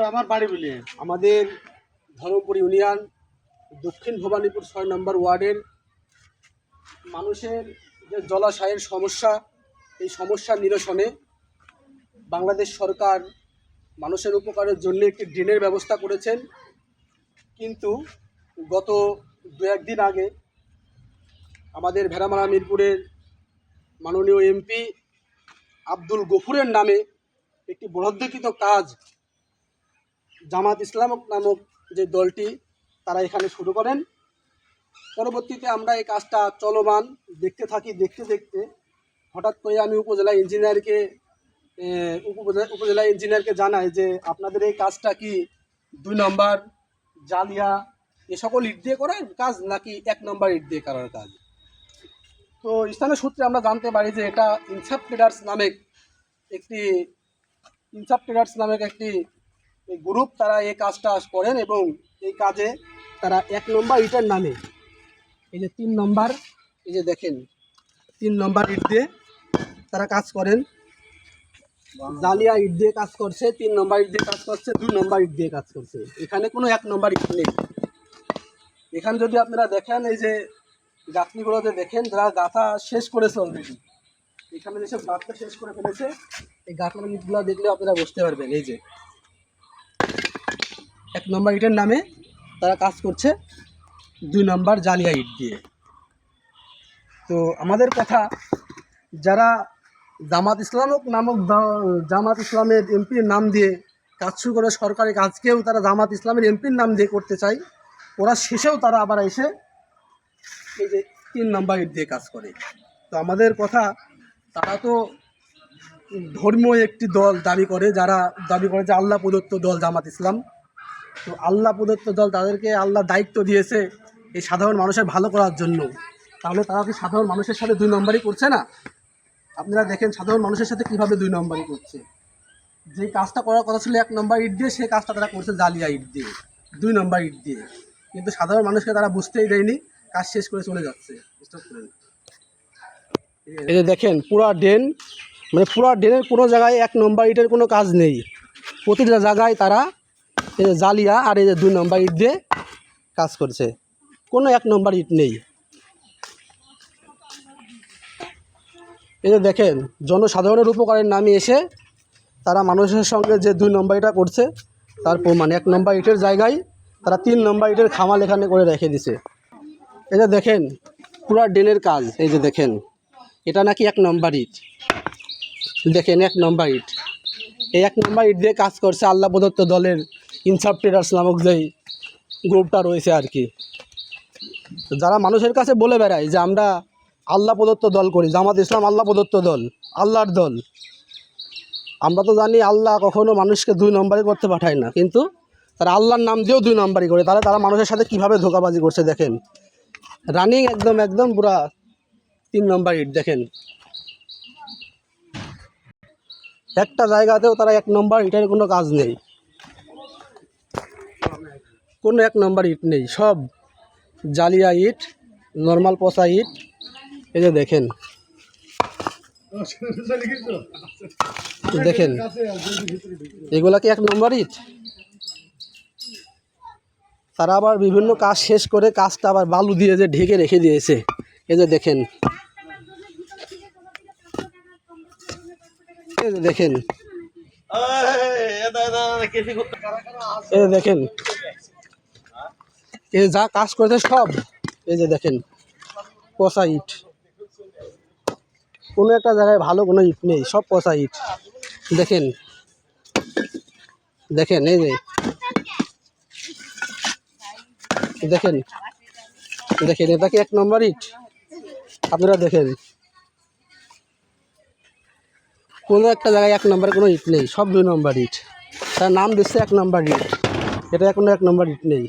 আমার বাড়ি বলি আমাদের ধর্মপুর ইউনিয়ন দক্ষিণ ভবানীপুর ৬ নম্বর ওয়ার্ডের মানুষের যে জলাশয়ের সমস্যা, এই সমস্যা নিরসনে বাংলাদেশ সরকার মানুষের উপকারের জন্য একটি ড্রেনের ব্যবস্থা করেছেন। কিন্তু গত ২-১ দিন আগে আমাদের ভেড়ামারা মিরপুরের মাননীয় এমপি আব্দুল গফুরের নামে একটি বরাদ্দকৃত কাজ জামাত ইসলাম নামক যে দলটি তারা এখানে শুরু করেন। পরবর্তীতে আমরা এই কাজটা চলমান দেখতে থাকি। দেখতে দেখতে হঠাৎ করে আমি উপজেলা ইঞ্জিনিয়ারকে জানাই যে আপনাদের এই কাজটা কি ২ নম্বর জালিয়া এ সকল ইট দিয়ে করার কাজ নাকি ১ নম্বর ইট দিয়ে করার কাজ। তো স্থানীয় সূত্রে আমরা জানতে পারি যে এটা ইনসাফ ট্রেডার্স নামেক একটি গ্রুপ তারা এই কাজটা করেন এবং এই কাজে তারা ১ নম্বর ইটের নামে এই যে ৩ নম্বর, এই যে দেখেন ৩ নম্বর ইট দিয়ে তারা কাজ করেন। জালিয়া ইট দিয়ে কাজ করছে, ৩ নম্বর ইট দিয়ে কাজ করছে, ২ নম্বর ইট দিয়ে কাজ করছে। এখানে কোনো ১ নম্বর ইট নেই। এখানে যদি আপনারা দেখেন এই যে গাঁথনিগুলোতে দেখেন যারা গাঁথা শেষ করেছে অলরেডি, এখানে যেসব গাঁথটা শেষ করে ফেলেছে এই গাঁথনার ইটগুলো দেখলে আপনারা বুঝতে পারবেন। এই যে ১ নম্বর ইটের নামে তারা কাজ করছে ২ নম্বর জালিয়া ইট দিয়ে। তো আমাদের কথা, যারা জামাত ইসলামের এমপির নাম দিয়ে কাজ শুরু করে সরকারি কাজকেও তারা জামাত ইসলামের এমপির নাম দিয়ে করতে চায়, ওরা শেষেও তারা আবার এসে এই যে ৩ নম্বর ইট দিয়ে কাজ করে। তো আমাদের কথা, তারা তো ধর্মীয় একটি দল দাবি করে, যারা দাবি করে যে আল্লাহ প্রদত্ত দল জামাত ইসলাম। তো আল্লাহ প্রদত্ত দল, তাদেরকে আল্লাহ দায়িত্ব দিয়েছে এই সাধারণ মানুষের ভালো করার জন্য। তাহলে তারা কি সাধারণ মানুষের সাথে ২ নম্বরই করছে না? আপনারা দেখেন সাধারণ মানুষের সাথে কীভাবে ২ নম্বরই করছে। যে কাজটা করার কথা ছিল ১ নম্বর ইট দিয়ে, সেই কাজটা তারা করছে জালিয়া ইট দিয়ে, ২ নম্বর ইট দিয়ে। কিন্তু সাধারণ মানুষকে তারা বুঝতেই দেয়নি, কাজ শেষ করে চলে যাচ্ছে। এই যে দেখেন পুরা ড্রেন, মানে পুরা ড্রেনের কোনো জায়গায় ১ নম্বর ইটের কোনো কাজ নেই। প্রতিটা জায়গায় তারা এই যে জালিয়া আর এই যে ২ নম্বর ইট দিয়ে কাজ করছে, কোনো ১ নম্বর ইট নেই। এই যে দেখেন জনসাধারণের উপকারের নামে এসে তারা মানুষের সঙ্গে যে ২ নম্বর ইটটা করছে তার প্রমাণ ১ নম্বর ইটের জায়গায় তারা ৩ নম্বর ইটের খামাল এখানে করে রেখে দিছে। এই যে দেখেন পুরা ড্রেনের কাজ, এই যে দেখেন এটা নাকি ১ নম্বর ইট। দেখেন ১ নম্বর ইট, এই ১ নম্বর ইট দিয়ে কাজ করছে আল্লাহ প্রদত্ত দলের ইনসাফ ট্রেডার্স নামক যেই গ্রুপটা রয়েছে আর কি। যারা মানুষের কাছে বলে বেড়ায় যে আমরা আল্লাহ প্রদত্ত দল করি, জামাত ইসলাম আল্লাহ প্রদত্ত দল, আল্লাহর দল। আমরা তো জানি আল্লাহ কখনো মানুষকে ২ নম্বরই করতে পাঠায় না, কিন্তু তারা আল্লাহর নাম দিয়েও ২ নম্বরই করে। তারা মানুষের সাথে কীভাবে ধোঁকাবাজি করছে দেখেন। রানিং একদম পুরা ৩ নম্বর ইট। দেখেন একটা জায়গাতেও তারা ১ নম্বর ইটের কোনো কাজ নেই, কোনো ১ নম্বর ইট নেই, সব জালিয়া ইট, নর্মাল পচা ইট। এই যে দেখেন দেখেন এগুলা কি ১ নম্বর ইট? তারা আবার বিভিন্ন কাজ শেষ করে কাজটা আবার বালু দিয়ে যে ঢেকে রেখে দিয়েছে। এই যে দেখেন, এই যে দেখেন, এই যে দেখেন, এই যা কাজ করেছে সব এই যে দেখেন পচা ইট, কোনো একটা জায়গায় ভালো কোনো ইট নেই, সব পচা ইট। দেখেন দেখেন এই যে দেখেন দেখেন এটা কি ১ নম্বর ইট? আপনারা দেখেন কোনো একটা জায়গায় ১ নম্বরে কোনো ইট নেই, সব ২ নম্বর ইট। তার নাম দিচ্ছে ১ নম্বর ইট, এটা কোনো ১ নম্বর ইট নেই।